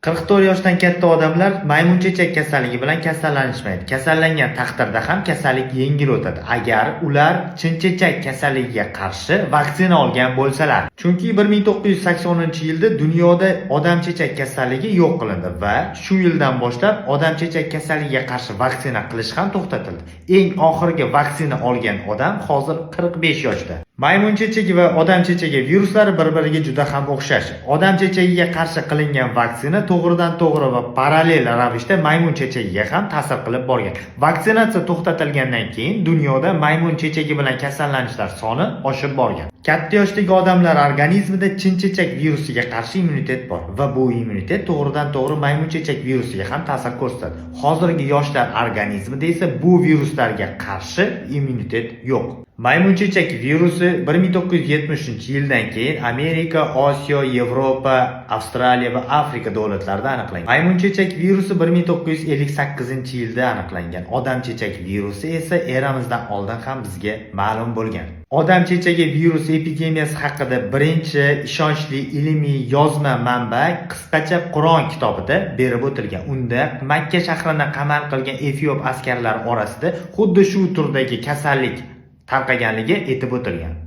44 yoshdan katta odamlar maymunchechak kasalligi bilan kasallanishmaydi. Kasallangan taqdirda ham kasallik yengil o'tadi, agar ular chinchechak kasalligiga qarshi vaksina olgan bo'lsalar. Chunki 1980-yilda dunyoda odamchechak kasalligi yo'q qilindi va shu yildan boshlab odamchechak kasalligiga qarshi vaksina qilish ham to'xtatildi. Eng oxirgi vaksina olgan odam hozir 45 yoshda. Maymun chechagi va odam chechagi viruslari bir-biriga juda ham o'xshash. Odam chechagiga qarshi qilingan vaksina to'g'ridan-to'g'ri va parallel ravishda maymun chechagiga ham ta'sir qilib borgan. Vaksinatsiya to'xtatilgandan keyin dunyoda maymun chechagi bilan kasallanishlar soni oshib borgan. Katta yoshdagi odamlar organizmida chinchechak virusiga qarshi immunitet bor va bu immunitet to'g'ridan-to'g'ri maymun chechak virusiga ham ta'sir ko'rsatadi. Hozirgi yoshlar organizmida esa bu viruslarga qarshi immunitet yo'q. Maymunchechak virusi 1970-yildan keyin Amerika, Osiyo, Yevropa, Avstraliya va Afrika davlatlarida aniqlangan. Maymunchechak virusi 1958-yilda aniqlangan. Odam chechak virusi esa eramizdan oldin ham bizga ma'lum bo'lgan. Odam chechagi virusi epidemiyasi haqida birinchi ishonchli ilmiy yozma manba qisqacha Qur'on kitobida berib o'tilgan. Unda Makka shahrini qamal qilgan Efiop askarlari orasida xuddi shu turdagi kasallik tarqaganligi aytib o'tilgan.